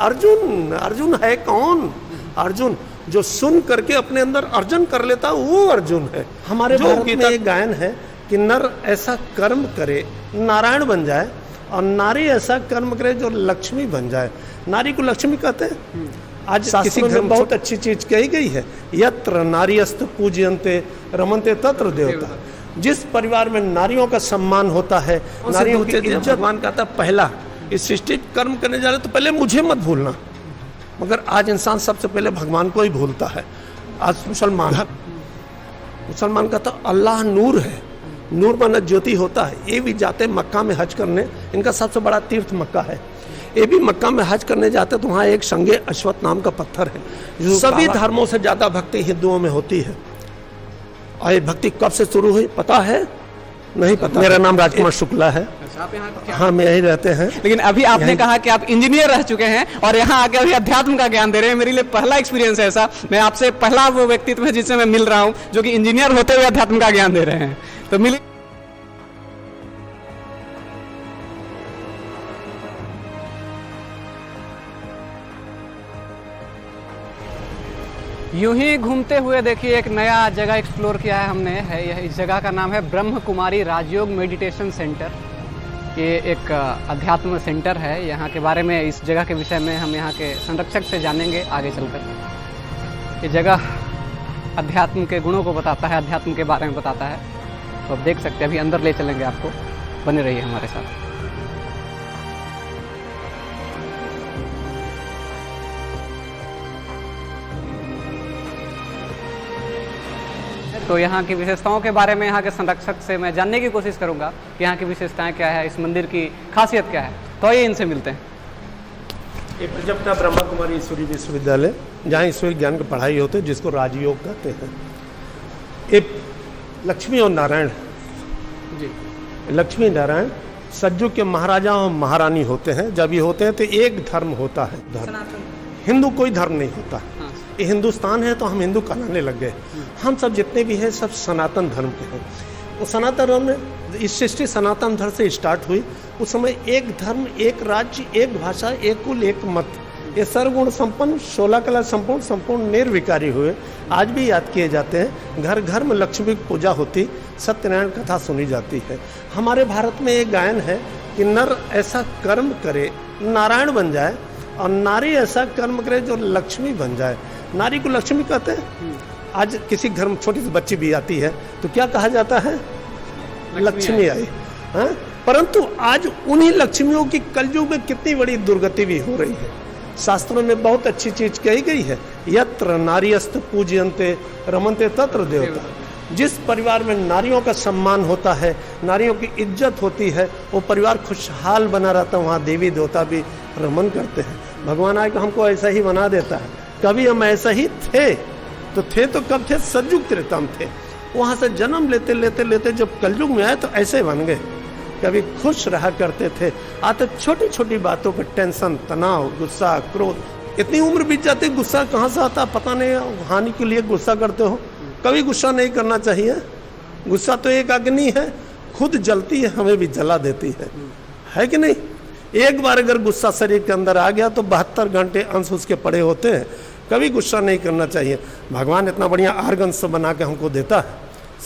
अर्जुन, अर्जुन है कौन? अर्जुन जो सुन करके अपने अंदर अर्जन कर लेता वो अर्जुन है। हमारे भारत में एक गायन है कि नर ऐसा कर्म करे नारायण बन जाए और नारी ऐसा कर्म करे जो लक्ष्मी बन जाए। नारी को लक्ष्मी कहते हैं। आज किसी घर में बहुत अच्छी चीज कही गई है, यत्र नारीयस्त पूज्यन्ते रमन्ते तत्र देवता। जिस परिवार में नारियों का सम्मान होता है, नारियों की इज्जत, भगवान कहता है पहला इस सृष्टि कर्म करने जा रहे तो पहले मुझे मत भूलना। मगर आज इंसान सबसे पहले भगवान को ही भूलता है। आज मुसलमान का तो अल्लाह नूर है, नूर माना ज्योति होता है। ये भी जाते मक्का में हज करने, इनका सबसे बड़ा तीर्थ मक्का है। ये भी मक्का में हज करने जाते तो वहाँ एक संगे अश्वत्थ नाम का पत्थर है। जो सभी धर्मों से ज्यादा भक्ति हिंदुओं में होती है। और ये भक्ति कब से शुरू हुई पता है? नहीं पता। मेरा नाम राजकुमार शुक्ला है। आप यहाँ हाँ, मैं यहीं रहते हैं। लेकिन अभी आपने कहा कि आप इंजीनियर रह चुके हैं और यहाँ आके अभी अध्यात्म का ज्ञान दे रहे हैं। मेरे लिए पहला एक्सपीरियंस है ऐसा। मैं आपसे पहला वो व्यक्तित्व है जिससे मैं मिल रहा हूँ जो कि इंजीनियर होते हुए अध्यात्म का ज्ञान दे रहे हैं। तो मिले यूं ही घूमते हुए देखिए एक नया जगह एक्सप्लोर किया है हमने। है यह, इस जगह का नाम है ब्रह्म कुमारी राजयोग मेडिटेशन सेंटर। ये एक अध्यात्म सेंटर है। यहाँ के बारे में, इस जगह के विषय में हम यहाँ के संरक्षक से जानेंगे आगे चलकर। ये जगह अध्यात्म के गुणों को बताता है, अध्यात्म के बारे में बताता है। तो आप देख सकते हैं, अभी अंदर ले चलेंगे आपको। बने रहिए हमारे साथ। तो यहाँ की विशेषताओं के बारे में यहाँ के संरक्षक से मैं जानने की कोशिश करूँगा कि यहाँ की विशेषताएं क्या है, इस मंदिर की खासियत क्या है। तो ये इनसे मिलते हैं। ये प्रजप्ता ब्रह्मा कुमारी ईश्वरी विश्वविद्यालय, जहाँ ईश्वरी ज्ञान की पढ़ाई होती है, जिसको राजयोग कहते हैं। ये लक्ष्मी और नारायण जी, लक्ष्मी नारायण सज्जु के महाराजा और महारानी होते हैं। जब ये होते हैं तो एक धर्म होता है। धर्म हिंदू कोई धर्म नहीं होता। ये हिंदुस्तान है तो हम हिंदू कहलाने लग गए। हम सब जितने भी हैं सब सनातन धर्म के हैं। तो सनातन धर्म में इस सृष्टि सनातन धर्म से स्टार्ट हुई। उस समय एक धर्म, एक राज्य, एक भाषा, एक कुल, एक मत, ये सर्वगुण संपन्न, 16 कला संपूर्ण, संपूर्ण निर्विकारी हुए। आज भी याद किए जाते हैं। घर घर में लक्ष्मी की पूजा होती, सत्यनारायण कथा सुनी जाती है। हमारे भारत में एक गायन है कि नर ऐसा कर्म करे नारायण बन जाए और नारी ऐसा कर्म करे जो लक्ष्मी बन जाए। नारी को लक्ष्मी कहते हैं। आज किसी घर में छोटी सी बच्ची भी आती है तो क्या कहा जाता है? लक्ष्मी आई। हाँ? परंतु आज उन्हीं लक्ष्मियों की कलयुग में कितनी बड़ी दुर्गति भी हो रही है। शास्त्रों में बहुत अच्छी चीज कही गई है, यत्र नारीयस्त पूज्यन्ते रमन्ते तत्र देवता। जिस परिवार में नारियों का सम्मान होता है, नारियों की इज्जत होती है, वो परिवार खुशहाल बना रहता है। वहाँ देवी देवता भी रमन करते हैं। भगवान आए हमको ऐसा ही बना देता है। कभी हम ऐसा ही थे तो कब थे? सतयुग त्रेता में थे। वहाँ से जन्म लेते लेते लेते जब कलयुग में आए तो ऐसे बन गए। कभी खुश रहा करते थे, आते छोटी छोटी बातों पर टेंशन, तनाव, गुस्सा, क्रोध। इतनी उम्र बीत जाती, गुस्सा कहाँ से आता पता नहीं। हानि के लिए गुस्सा करते हो। कभी गुस्सा नहीं करना चाहिए। गुस्सा तो एक अग्नि है, खुद जलती है, हमें भी जला देती है कि नहीं? एक बार अगर गुस्सा शरीर के अंदर आ गया तो 72 घंटे अंश उसके पड़े होते हैं। कभी गुस्सा नहीं करना चाहिए। भगवान इतना बढ़िया आर्गन से बना के हमको देता है।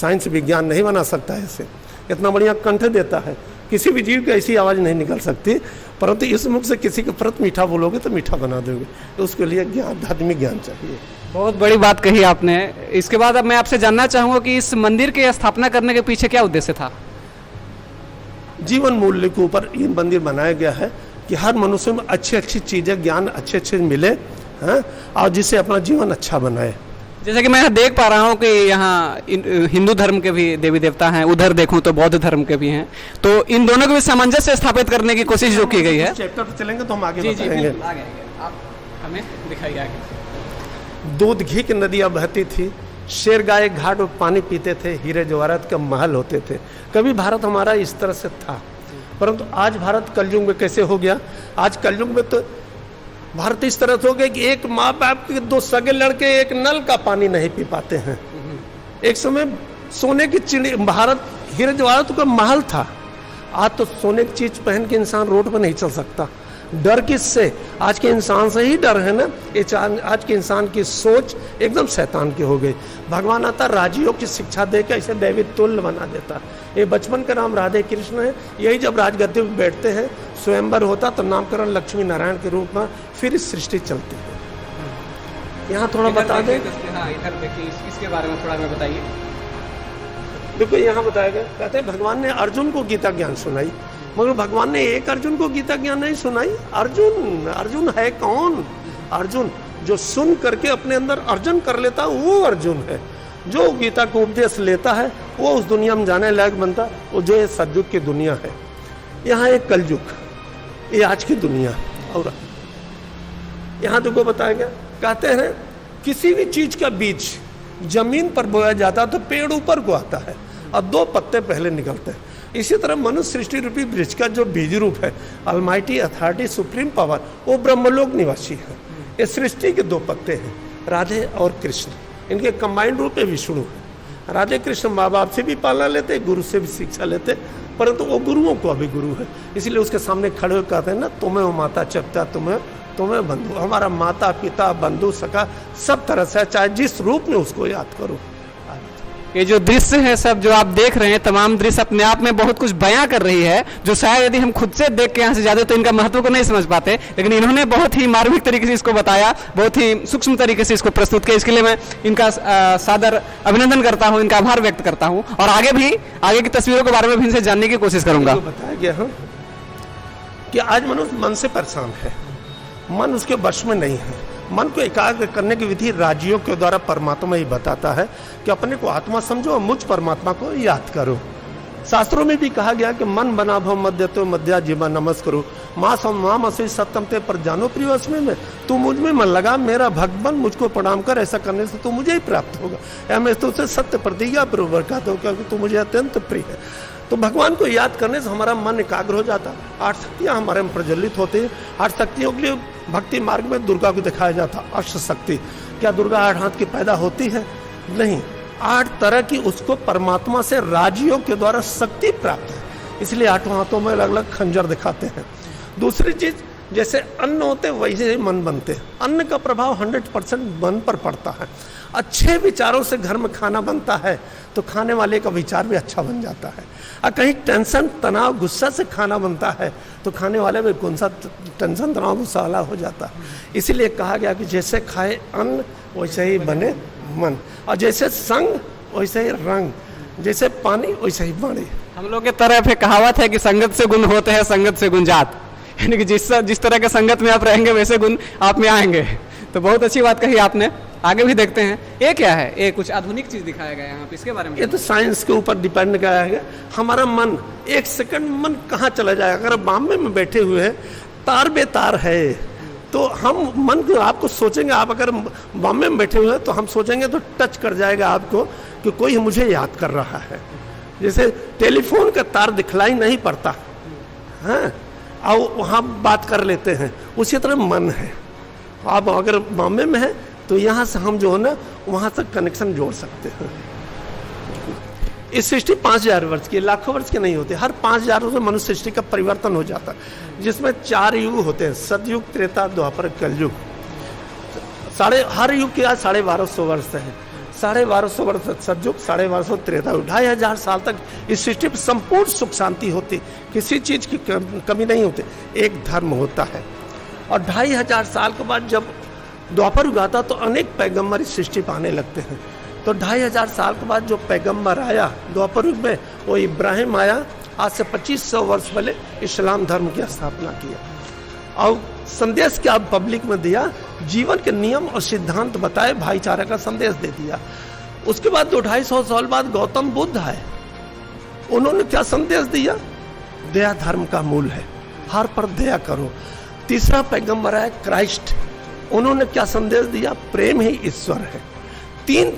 साइंस विज्ञान नहीं बना सकता है इसे। इतना बढ़िया कंठ देता है, किसी भी जीव की ऐसी आवाज़ नहीं निकल सकती। परंतु इस मुख से किसी के प्रति मीठा बोलोगे तो मीठा बना दोगे। तो उसके लिए ज्ञान, आध्यात्मिक ज्ञान चाहिए। बहुत बड़ी बात कही आपने। इसके बाद अब मैं आपसे जानना चाहूँगा कि इस मंदिर की स्थापना करने के पीछे क्या उद्देश्य था? जीवन मूल्य के ऊपर ये मंदिर बनाया गया है कि हर मनुष्य में अच्छी अच्छी चीज़ें, ज्ञान अच्छे अच्छे मिले, हैं, और जिससे अपना जीवन अच्छा बनाए। जैसे कि मैं यहाँ देख पा रहा हूँ कि यहाँ हिंदू धर्म के भी देवी देवता हैं, उधर देखूँ तो बौद्ध धर्म के भी हैं। तो इन दोनों के बीच सामंजस्य स्थापित करने की कोशिश जो की गई है। चैप्टर पे चलेंगे तो हम आगे बताएंगे। आप हमें दिखाइए आगे। दूध घी की नदियाँ बहती थी, शेर गाय घाट पर पानी पीते थे, हीरे जवाहरात के महल होते थे। कभी भारत हमारा इस तरह से था। परंतु आज भारत कलयुग में कैसे हो गया? आज कलयुग में तो भारत इस तरह से हो गया कि एक माँ बाप के 2 सगे लड़के एक नल का पानी नहीं पी पाते हैं। एक समय सोने की चिड़ी, भारत हीरे जवाहरात का महल था। आज तो सोने की चीज पहन के इंसान रोड पर नहीं चल सकता। डर किससे? आज के इंसान से ही डर है ना। आज के इंसान की सोच एकदम शैतान की हो गई। भगवान आता राजयोग की शिक्षा दे के ऐसे दैवी तुल्य बना देता। ये बचपन का नाम राधे कृष्ण है। यही जब राजगद्दी पर बैठते हैं, स्वयंवर होता तो नामकरण लक्ष्मी नारायण के रूप में फिर इस सृष्टि चलती है। यहाँ थोड़ा बता दें। हाँ, इधर देखिए, इसके बारे में थोड़ा हमें बताइए। देखो यहाँ बताया गया, कहते हैं भगवान ने अर्जुन को गीता ज्ञान सुनाई, मगर भगवान ने एक अर्जुन को गीता ज्ञान नहीं सुनाई। अर्जुन है कौन? अर्जुन जो सुन करके अपने अंदर अर्जन कर लेता वो अर्जुन है। जो गीता को उपदेश लेता है वो उस दुनिया में जाने लायक बनता, वो जो ये सतयुग की दुनिया है। यहाँ एक कलयुग, ये आज की दुनिया। और यहाँ देखो बताया गया, कहते हैं किसी भी चीज का बीज जमीन पर बोया जाता तो पेड़ ऊपर को आता है और 2 पत्ते पहले निकलते हैं। इसी तरह मनुष्य सृष्टि रूपी वृक्ष का जो बीज रूप है, अलमाइटी अथॉरिटी सुप्रीम पावर, वो ब्रह्मलोक निवासी है। ये सृष्टि के 2 पत्ते हैं, राधे और कृष्ण। इनके कंबाइंड रूप में विष्णु है। राधे कृष्ण माँ बाप से भी पालना लेते, गुरु से भी शिक्षा लेते, परंतु वो गुरुओं को अभी गुरु है। इसलिए उसके सामने खड़े होकर कहते हैं ना, तुम्हें वो माता चपता, तुम्हें बंधु। हमारा माता पिता बंधु सखा सब तरह से, चाहे जिस रूप में उसको याद करो। ये जो दृश्य है सब जो आप देख रहे हैं, तमाम दृश्य अपने आप में बहुत कुछ बयां कर रही है, जो शायद यदि हम खुद से देख के यहाँ से जाते तो इनका महत्व को नहीं समझ पाते। लेकिन इन्होंने बहुत ही मार्मिक तरीके से इसको बताया, बहुत ही सूक्ष्म तरीके से इसको प्रस्तुत किया। इसके लिए मैं इनका सादर अभिनंदन करता हूँ, इनका आभार व्यक्त करता हूँ। और आगे की तस्वीरों के बारे में भी इनसे जानने की कोशिश करूंगा। बताया गया कि आज मनुष्य मन से परेशान है, मन उसके वश में नहीं है। मन को एकाग्र करने की विधि राजयोग के द्वारा परमात्मा ही बताता है कि अपने को आत्मा समझो और मुझ परमात्मा को याद करो। शास्त्रों में भी कहा गया कि मन बना भव मध्य तो मध्या जीवा नमस् करो, माम असि सत्यम ते पर जानो प्रियस्मि में। तू मुझ में मन लगा, मेरा भगवान मुझको प्रणाम कर, ऐसा करने से तू मुझे ही प्राप्त होगा। या मैं तुझसे सत्य प्रतिज्ञा पूर्वक कहता हूँ, क्योंकि तू मुझे अत्यंत प्रिय है। तो भगवान को याद करने से हमारा मन एकाग्र हो जाता है। 8 शक्तियाँ हमारे में प्रज्वलित होती हैं। 8 शक्तियों के लिए भक्ति मार्ग में दुर्गा को दिखाया जाता, अष्ट शक्ति। क्या दुर्गा 8 हाथ की पैदा होती है? नहीं, 8 तरह की उसको परमात्मा से राजयोग के द्वारा शक्ति प्राप्त है, इसलिए 8 हाथों में अलग अलग खंजर दिखाते हैं। दूसरी चीज, जैसे अन्न होते वैसे ही मन बनते हैं। अन्न का प्रभाव 100% मन पर पड़ता है। अच्छे विचारों से घर में खाना बनता है तो खाने वाले का विचार भी अच्छा बन जाता है। और कहीं टेंशन तनाव गुस्सा से खाना बनता है तो खाने वाले में कौन सा टेंशन तनाव गुस्सा वाला हो जाता है। इसीलिए कहा गया कि जैसे खाए अन्न वैसे ही बने मन, और जैसे संग वैसे ही रंग, जैसे पानी वैसे ही पानी। हम लोग के तरफ एक कहावत है कि संगत से गुण होते हैं, संगत से गुण जात, यानी कि जिस तरह के संगत में आप रहेंगे वैसे गुण आप में आएंगे। तो बहुत अच्छी बात कही आपने। आगे भी देखते हैं, ये क्या है? ये कुछ आधुनिक चीज दिखाया गया है यहाँ पे, इसके बारे में। ये तो साइंस के ऊपर डिपेंड किया है। हमारा मन 1 सेकंड मन कहाँ चला जाए। अगर बॉम्बे में बैठे हुए हैं, तार बेतार है, तो हम मन को आपको सोचेंगे, आप अगर बॉम्बे में बैठे हुए हैं तो हम सोचेंगे तो टच कर जाएगा आपको कि कोई मुझे याद कर रहा है। जैसे टेलीफोन का तार दिखलाई नहीं पड़ता है, और वहाँ बात कर लेते हैं, उसी तरह मन है। आप अगर बॉम्बे में है तो यहाँ से हम जो है ना वहाँ तक कनेक्शन जोड़ सकते हैं। इस सृष्टि 5000 वर्ष की, लाखों वर्ष की नहीं होती। हर 5000 वर्ष में मनुष्य सृष्टि का परिवर्तन हो जाता है, जिसमें 4 युग होते हैं, सतयुग, त्रेता, द्वापर, कलयुग। हर युग के आज 1250 वर्ष है। 1250 वर्ष सतयुग, 1250 त्रेता, 2500 साल तक इस सृष्टि पर संपूर्ण सुख शांति होती, किसी चीज की कमी नहीं होती। एक धर्म होता है, और 2500 साल के बाद जब द्वापर युग आता तो अनेक पैगंबर इस सृष्टि पर आने लगते हैं। तो 2500 साल के बाद जो पैगंबर आया द्वापर युग में, वो इब्राहिम आया। आज से 2500 वर्ष पहले इस्लाम धर्म की स्थापना किया और संदेश क्या पब्लिक में दिया, जीवन के नियम और सिद्धांत बताए, भाईचारा का संदेश दे दिया। उसके बाद 250 साल बाद गौतम बुद्ध आए, उन्होंने क्या संदेश दिया? दया धर्म का मूल है, हर पर दया करो। तीसरा पैगंबर है क्राइस्ट, उन्होंने क्या संदेश दिया? प्रेम ही ईश्वर है। 3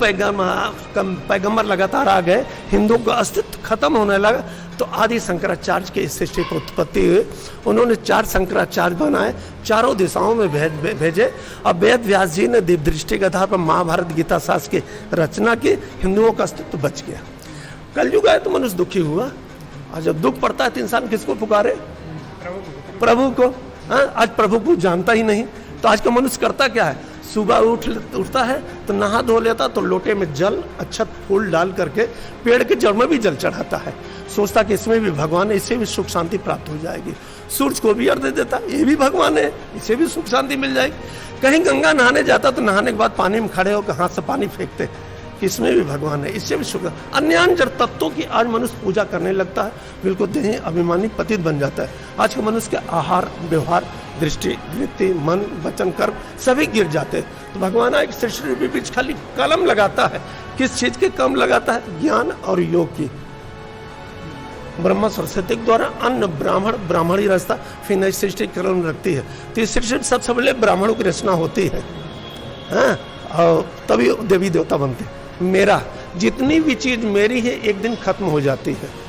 पैगंबर लगातार आ गए, हिंदुओं का अस्तित्व खत्म होने लगा, तो आदि शंकराचार्य के इस सृष्टि की उत्पत्ति हुई। उन्होंने 4 शंकराचार्य बनाए, चारों दिशाओं में भेजे, और वेद व्यास जी ने दिव्य दृष्टि के आधार पर महाभारत गीता शास्त्र की रचना की, हिंदुओं का अस्तित्व बच गया। कलयुग आया तो मनुष्य दुखी हुआ, और जब दुख पड़ता है तो इंसान किसको पुकारे? प्रभु को। हाँ, आज प्रभु को जानता ही नहीं। तो आज का मनुष्य करता क्या है, सुबह उठता है तो नहा धो लेता, तो लोटे में जल अक्षत फूल डाल करके पेड़ के जड़ में भी जल चढ़ाता है, सोचता कि इसमें भी भगवान है, इससे भी सुख शांति प्राप्त हो जाएगी। सूरज को भी अर्घ्य देता, ये भी भगवान है, इससे भी सुख शांति मिल जाएगी। कहीं गंगा नहाने जाता तो नहाने के बाद पानी में खड़े होकर हाथ से पानी फेंकते कि इसमें भी भगवान है, इससे भी सुख। अन्य जड़ तत्वों की आज मनुष्य पूजा करने लगता है, बिल्कुल देह अभिमानी पतित बन जाता है। आज के मनुष्य के आहार व्यवहार दृष्टि वृत्ति मन वचन कर्म सभी गिर जाते हैं। तो भगवान एक सृष्टि के बीच खाली कलम लगाता है, किस चीज के कम लगाता है, ज्ञान और योग की। ब्रह्मा सरस्वती के द्वारा अन्न ब्राह्मण ब्राह्मणी रचता, फिर नई सृष्टि कलम रखती है। तो इस सृष्टि सबसे पहले ब्राह्मणों की रचना होती है, हाँ, और तभी देवी देवता बनते हैं। मेरा जितनी भी चीज मेरी है एक दिन खत्म हो जाती है।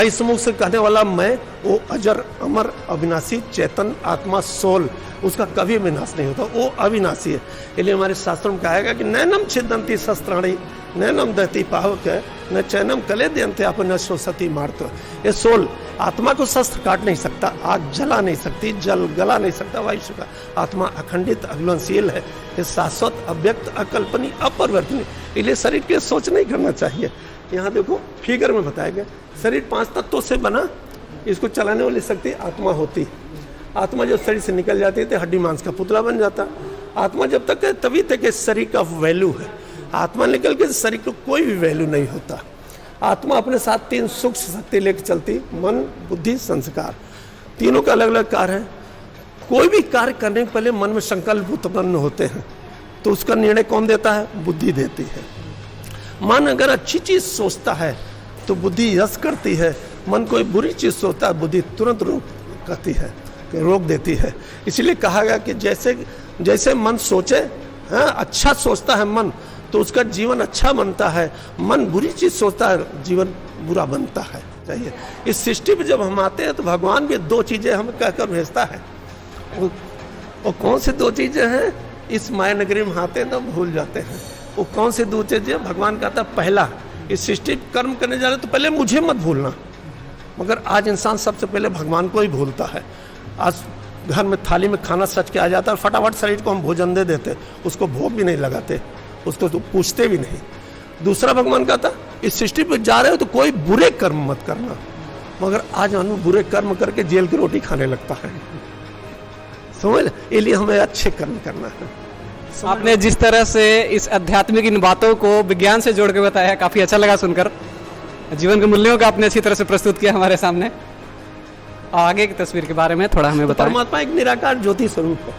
इस मुख से कहने वाला मैं, वो अजर अमर अविनाशी चेतन आत्मा सोल, उसका कभी विनाश नहीं होता, वो अविनाशी है। इसलिए हमारे शास्त्रों में कहा है कि नैनम छिदंती शस्त्राणी नैनम दहती पावक है न चैनम कले देते आप न शोसती मारते। ये सोल आत्मा को शस्त्र काट नहीं सकता, आग जला नहीं सकती, जल गला नहीं सकता, वायु का आत्मा अखंडित अज्ञानशील है, ये शाश्वत अव्यक्त अकल्पनीय अपरिवर्तनीय। इसलिए शरीर के सोच नहीं करना चाहिए। यहाँ देखो फिगर में बताया गया, शरीर 5 तत्वों से बना, इसको चलाने वाली शक्ति आत्मा होती। आत्मा जब शरीर से निकल जाती है तो हड्डी मांस का पुतला बन जाता। आत्मा जब तक है तभी तक शरीर का वैल्यू है, आत्मा निकल के शरीर को कोई भी वैल्यू नहीं होता। आत्मा अपने साथ 3 सूक्ष्म शक्ति लेकर चलती, मन बुद्धि संस्कार, तीनों का अलग अलग कार्य है। कोई भी कार्य करने के पहले मन में संकल्प उत्पन्न होते हैं, तो उसका निर्णय कौन देता है, बुद्धि देती है। मन अगर अच्छी चीज सोचता है तो बुद्धि यश करती है, मन कोई बुरी चीज सोचता है बुद्धि तुरंत रोक देती है। इसलिए कहा गया कि जैसे जैसे मन सोचे, हाँ, अच्छा सोचता है मन तो उसका जीवन अच्छा बनता है, मन बुरी चीज सोचता है जीवन बुरा बनता है। चाहिए इस सृष्टि पे जब हम आते हैं तो भगवान भी 2 चीजें हमें कहकर भेजता है। वो कौन से 2 चीजें हैं, इस माया नगरी में आते हैं तो भूल जाते हैं। वो कौन से 2 चीजें, भगवान कहता है पहला, इस सृष्टि कर्म करने जा रहे तो पहले मुझे मत भूलना। मगर आज इंसान सबसे पहले भगवान को ही भूलता है। आज घर में थाली में खाना सच के आ जाता है, फटाफट शरीर को हम भोजन दे देते, उसको भोग भी नहीं लगाते, उसको तो पूछते भी नहीं। दूसरा भगवान कहता इस सृष्टि पर जा रहे हो तो कोई बुरे कर्म मत करना। मगर आज हम बुरे कर्म करके जेल की रोटी खाने लगता है, समझ। इसलिए हमें अच्छे कर्म करना है। आपने जिस तरह से इस आध्यात्मिक इन बातों को विज्ञान से जोड़ के बताया, काफी अच्छा लगा सुनकर। जीवन के मूल्यों का आपने अच्छी तरह से प्रस्तुत किया हमारे सामने। आगे की तस्वीर के बारे में थोड़ा हमें बताएं। परमात्मा एक निराकार ज्योति स्वरूप है,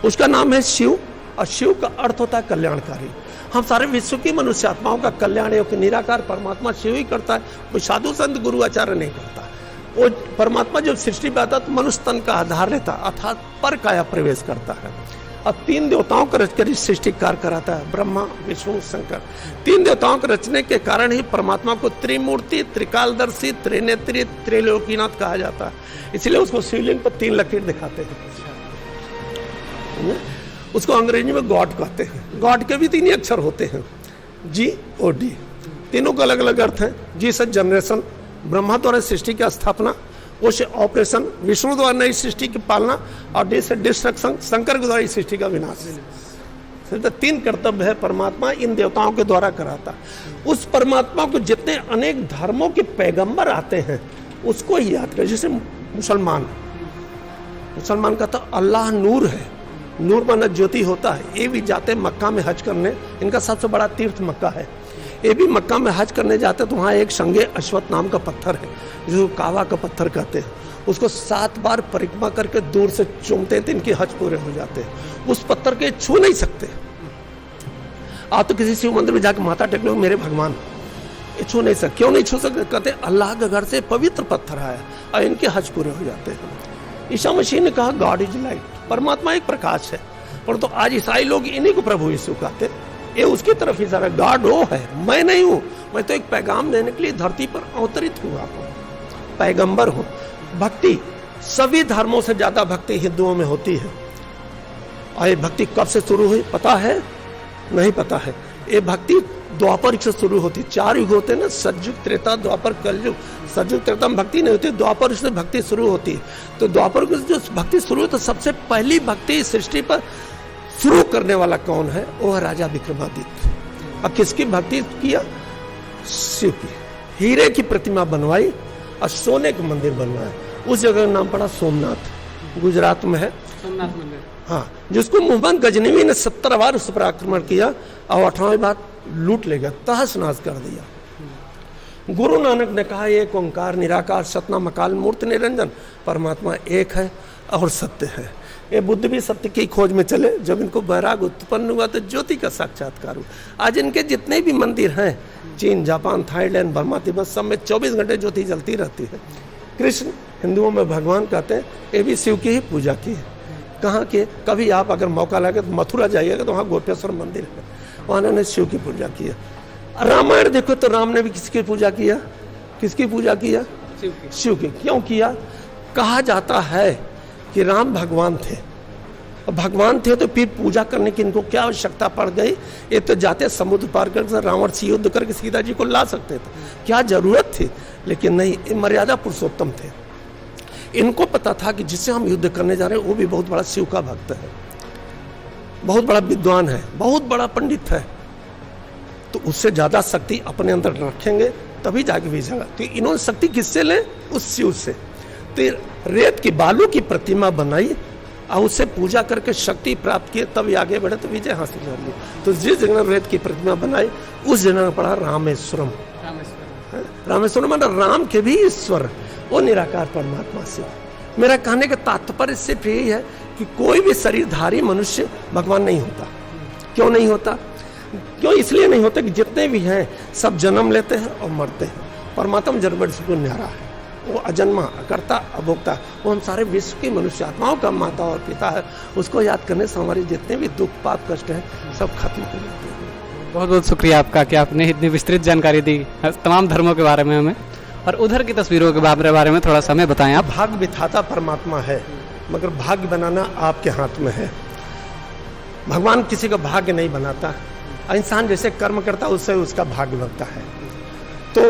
उसका नाम है शिव, और शिव का अर्थ होता है कल्याणकारी। हम सारे विश्व की मनुष्य आत्माओं का कल्याण है, निराकार परमात्मा शिव ही करता है, कोई साधु संत गुरु आचार्य नहीं करता। वो परमात्मा जब सृष्टि पे आता तो मनुष्य तन का आधार लेता, अर्थात पर काया प्रवेश करता है, और 3 देवताओं का रचकर इस सृष्टि कार्य कराता है, ब्रह्मा विष्णु शंकर। 3 देवताओं के रचने के कारण ही परमात्मा को त्रिमूर्ति त्रिकालदर्शी त्रिनेत्री त्रिलोकीनाथ कहा जाता है। इसलिए उसको शिवलिंग पर 3 लकीर दिखाते हैं। उसको अंग्रेजी में गॉड कहते हैं। गॉड के भी 3 ही अक्षर होते हैं, GOD। तीनों का अलग अलग अर्थ है। जी से जनरेशन, ब्रह्मा द्वारा सृष्टि की स्थापना, ओ से ऑपरेशन, विष्णु द्वारा नई सृष्टि की पालना, और डी से डिस्ट्रक्शन, शंकर के द्वारा इस सृष्टि का विनाश। 3 कर्तव्य है परमात्मा इन देवताओं के द्वारा कराता। उस परमात्मा को जितने अनेक धर्मों के पैगंबर आते हैं उसको ही याद कर। जैसे मुसलमान का तो अल्लाह नूर है, नूर माना ज्योति होता है। ये भी जाते मक्का में हज करने, इनका सबसे बड़ा तीर्थ मक्का है। ये भी मक्का में हज करने जाते तो वहाँ एक संगे अश्वत्थ नाम का पत्थर है, जिसको कावा का पत्थर कहते हैं। उसको 7 बार परिक्रमा करके दूर से चूमते हैं तो इनके हज पूरे हो जाते हैं। उस पत्थर के छू नहीं सकते। आप तो किसी शिव मंदिर में जाकर माथा टेक लो, मेरे भगवान, ये छू नहीं सकते। क्यों नहीं छू सकते? कहते अल्लाह के घर से पवित्र पत्थर आया और इनके हज पूरे हो जाते हैं। ईसा मसीह ने कहा गॉड इज लाइट, परमात्मा एक प्रकाश है। परंतु तो आज ईसाई लोग इन्हीं को प्रभु यीशु कहते, ये उसकी तरफ ही सारा। गॉड वो है, मैं नहीं हूँ। मैं तो एक पैगाम देने के लिए धरती पर अवतरित हुआ हूँ, पैगंबर हूँ। भक्ति सभी धर्मों से ज्यादा भक्ति हिंदुओं में होती है। और ये भक्ति कब से शुरू हुई पता है? नहीं पता है। ये भक्ति द्वापर से शुरू होती। 4 युग होते हैं ना, सतयुग, त्रेता, द्वापर, कलयुग। सतयुग त्रेता में भक्ति नहीं होती, द्वापर से भक्ति शुरू होती है। तो द्वापर की जो भक्ति शुरू होती, तो सबसे पहली भक्ति सृष्टि पर शुरू करने वाला कौन है? वो है राजा विक्रमादित्य। अब किसकी भक्ति किया? शिव की। हीरे की प्रतिमा बनवाई और सोने का मंदिर बनवाया। उस जगह का नाम पड़ा सोमनाथ, गुजरात में है सोमनाथ मंदिर। हाँ, जिसको मोहम्मद गजनवी ने 17 बार उस पर आक्रमण किया और 18वीं बार लूट ले गया, तहस नहस कर दिया। गुरु नानक ने कहा एक ओंकार निराकार सतनाम अकाल मूर्ति निरंजन, परमात्मा एक है और सत्य है। ये बुद्ध भी सत्य की खोज में चले। जब इनको वैराग उत्पन्न हुआ तो ज्योति का साक्षात्कार हुआ। आज इनके जितने भी मंदिर हैं, चीन, जापान, थाईलैंड, बर्मा, तिब्बत, सब में 24 घंटे ज्योति जलती रहती है। कृष्ण हिंदुओं में भगवान कहते हैं, ये भी शिव की ही पूजा की है। कहाँ के? कभी आप अगर मौका लगे तो मथुरा जाइएगा तो वहाँ गोपेश्वर मंदिर है, वहाँ उन्होंने शिव की पूजा की है। रामायण देखो तो राम ने भी किसकी पूजा किया? किसकी पूजा किया? शिव की। क्यों किया? कहा जाता है कि राम भगवान थे, भगवान थे तो फिर पूजा करने की इनको क्या आवश्यकता पड़ गई? ये तो जाते समुद्र पार कर रावण से युद्ध करके सीता जी को ला सकते थे, क्या जरूरत थी? लेकिन नहीं, ये मर्यादा पुरुषोत्तम थे। इनको पता था कि जिससे हम युद्ध करने जा रहे हैं वो भी बहुत बड़ा शिव का भक्त है, बहुत बड़ा विद्वान है, बहुत बड़ा पंडित है, तो उससे ज्यादा शक्ति अपने अंदर रखेंगे तभी जाके विजय। तो इन्होंने शक्ति किससे ले? उस शिव से। तो रेत की बालू की प्रतिमा बनाई और उससे पूजा करके शक्ति प्राप्त किए, तब आगे बढ़े तो विजय हासिल कर ली। तो जिस जगह रेत की प्रतिमा बनाई उस जगह पड़ा रामेश्वरम। रामेश्वरम मतलब राम के भी ईश्वर, वो निराकार परमात्मा से। मेरा कहने का तात्पर्य सिर्फ यही है कि कोई भी शरीरधारी मनुष्य भगवान नहीं होता। क्यों नहीं होता? क्यों? इसलिए नहीं होता कि जितने भी हैं सब जन्म लेते हैं और मरते हैं। परमात्मा जन्म से न्यारा है, वो अजन्मा, अकर्ता, अभोक्ता। वो हम सारे विश्व की मनुष्य आत्माओं का माता और पिता है। उसको याद करने से हमारे जितने भी दुख पाप कष्ट हैं सब खत्म हो जाते हैं। बहुत बहुत शुक्रिया आपका कि आपने इतनी विस्तृत जानकारी दी तमाम धर्मों के बारे में हमें, और उधर की तस्वीरों के बारे में थोड़ा समय बताएं आप। भाग्य विधाता परमात्मा है, मगर भाग्य बनाना आपके हाथ में है। भगवान किसी का भाग्य नहीं बनाता, इंसान जैसे कर्म करता है उससे उसका भाग्य बनता है। तो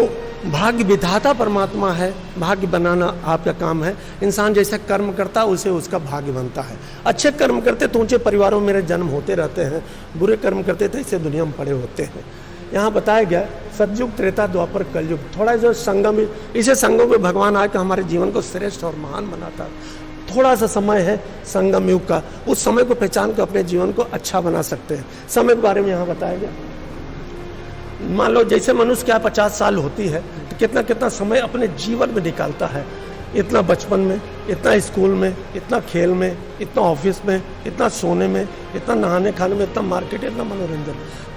भाग्य विधाता परमात्मा है, भाग्य बनाना आपका काम है। इंसान जैसे कर्म करता है उसे उसका भाग्य बनता है। अच्छे कर्म करते तो ऊंचे परिवारों में मेरे जन्म होते रहते हैं, बुरे कर्म करते तो ऐसे दुनिया में पड़े होते हैं। यहाँ बताया गया सतयुग, त्रेता, द्वापर, कलयुग। थोड़ा जो संगम, इसे संगम में भगवान आकर हमारे जीवन को श्रेष्ठ और महान बनाता है। थोड़ा सा समय है संगम युग का, उस समय को पहचान कर अपने जीवन को अच्छा बना सकते हैं। समय के बारे में यहाँ बताया गया। मान लो जैसे मनुष्य क्या 50 साल होती है तो कितना कितना समय अपने जीवन में निकालता है। इतना बचपन में, इतना स्कूल में, इतना खेल में, इतना ऑफिस में, इतना सोने में, इतना नहाने खाने में, इतना मार्केट, इतना मनोरंजन।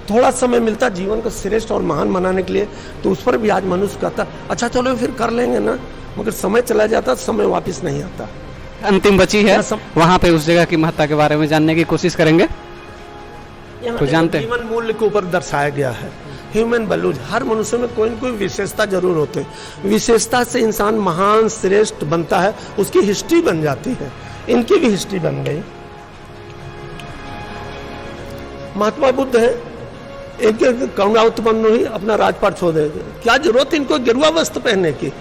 थोड़ा समय मिलता जीवन को श्रेष्ठ और महान बनाने के लिए, तो उस पर भी आज मनुष्य कहता अच्छा चलो फिर कर लेंगे ना, मगर समय चला जाता, समय वापस नहीं आता। अंतिम बची है वहाँ पे उस जगह की महत्ता के बारे में जानने की कोशिश करेंगे। तो जानते हैं जीवन मूल्य के ऊपर दर्शाया गया है। ह्यूमन वैल्यूज, हर मनुष्य में कोई न कोई विशेषता जरूर होते हैं। विशेषता से इंसान महान श्रेष्ठ बनता है, उसकी हिस्ट्री बन जाती है। इनकी भी हिस्ट्री बन गई। महात्मा बुद्ध है, एक करुणा उत्पन्न हुई, अपना राजपाट छोड़ दे। क्या जरूरत इनको गिरुआ वस्त्र पहनने की?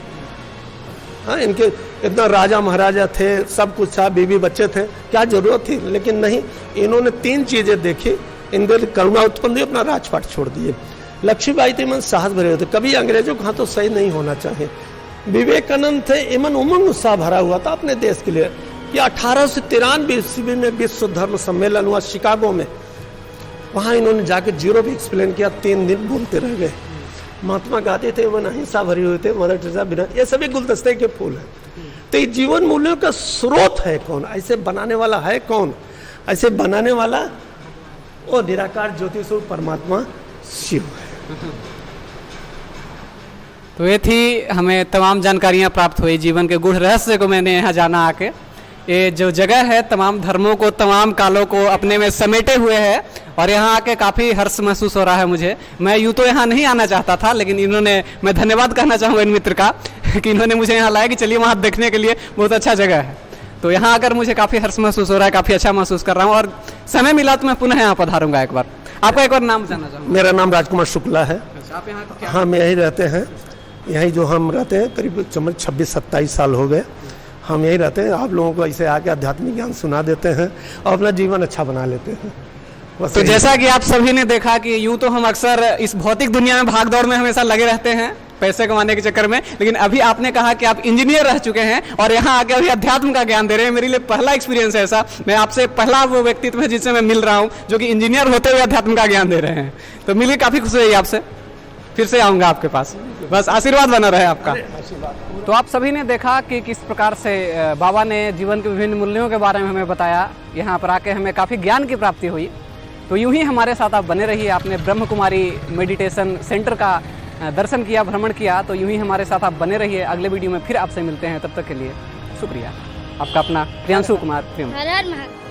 हाँ, इनके इतना राजा महाराजा थे, सब कुछ था, बीवी बच्चे थे, क्या जरूरत थी? लेकिन नहीं, इन्होंने 3 चीजें देखी, इनके करुणा उत्पन्न हुई, अपना राजपाट छोड़ दिए। लक्ष्मीबाई थे, इमन साहस भरे होते, कभी अंग्रेजों का तो सही नहीं होना चाहिए। विवेकानंद थे, इमन उमंग उत्साह भरा हुआ था अपने देश के लिए कि 1893 ईस्वी में विश्व धर्म सम्मेलन हुआ शिकागो में। वहां इन्होंने जाके जीरो भी एक्सप्लेन किया, 3 दिन बोलते रह गए। महात्मा गांधी थे, वो अहिंसा भरे हुए थे, मदर टेरेसा, बिना, ये सभी गुलदस्ते के फूल हैं। तो ये जीवन मूल्यों का स्रोत है कौन? ऐसे बनाने वाला है कौन? ऐसे बनाने वाला वो निराकार ज्योति स्वरूप परमात्मा शिव है। तो ये थी हमें तमाम जानकारियां प्राप्त हुई, जीवन के गूढ़ रहस्य को मैंने यहाँ जाना आके। ये जो जगह है तमाम धर्मों को, तमाम कालों को अपने में समेटे हुए है, और यहाँ आके काफ़ी हर्ष महसूस हो रहा है मुझे। मैं यूँ तो यहाँ नहीं आना चाहता था, लेकिन इन्होंने, मैं धन्यवाद कहना चाहूँगा इन मित्र का कि इन्होंने मुझे यहाँ लाया कि चलिए वहाँ देखने के लिए बहुत अच्छा जगह है। तो यहाँ आकर मुझे काफ़ी हर्ष महसूस हो रहा है, काफ़ी अच्छा महसूस कर रहा हूँ, और समय मिला तो मैं पुनः यहाँ पधारूंगा एक बार। आपका एक और नाम जानना चाहूँगा। मेरा नाम राजकुमार शुक्ला है। अच्छा, आप यहाँ क्या हाँ, मैं यहीं रहते हैं। यहीं जो हम रहते हैं करीब 26-27 साल हो गए हम यहीं रहते हैं। आप लोगों को ऐसे आके आध्यात्मिक ज्ञान सुना देते हैं और अपना जीवन अच्छा बना लेते हैं। तो जैसा कि आप सभी ने देखा कि यूं तो हम अक्सर इस भौतिक दुनिया में भाग दौड़ में हमेशा लगे रहते हैं पैसे कमाने के चक्कर में, लेकिन अभी आपने कहा कि आप इंजीनियर रह चुके हैं और यहाँ आके अभी अध्यात्म का ज्ञान दे रहे हैं। मेरे लिए पहला एक्सपीरियंस है ऐसा। मैं आपसे पहला वो व्यक्तित्व है जिससे मैं मिल रहा हूँ जो कि इंजीनियर होते हुए अध्यात्म का ज्ञान दे रहे हैं। तो मिलकर काफी खुशी हुई आपसे। फिर से आऊँगा आपके पास, बस आशीर्वाद बना रहे आपका। तो आप सभी ने देखा कि किस प्रकार से बाबा ने जीवन के विभिन्न मूल्यों के बारे में हमें बताया। यहाँ पर आके हमें काफ़ी ज्ञान की प्राप्ति हुई। तो यूं ही हमारे साथ आप बने रहिए। आपने ब्रह्म कुमारी मेडिटेशन सेंटर का दर्शन किया, भ्रमण किया, तो यूं ही हमारे साथ आप बने रहिए। अगले वीडियो में फिर आपसे मिलते हैं, तब तक के लिए शुक्रिया। आपका अपना प्रियांशु कुमार। हर हर महादेव।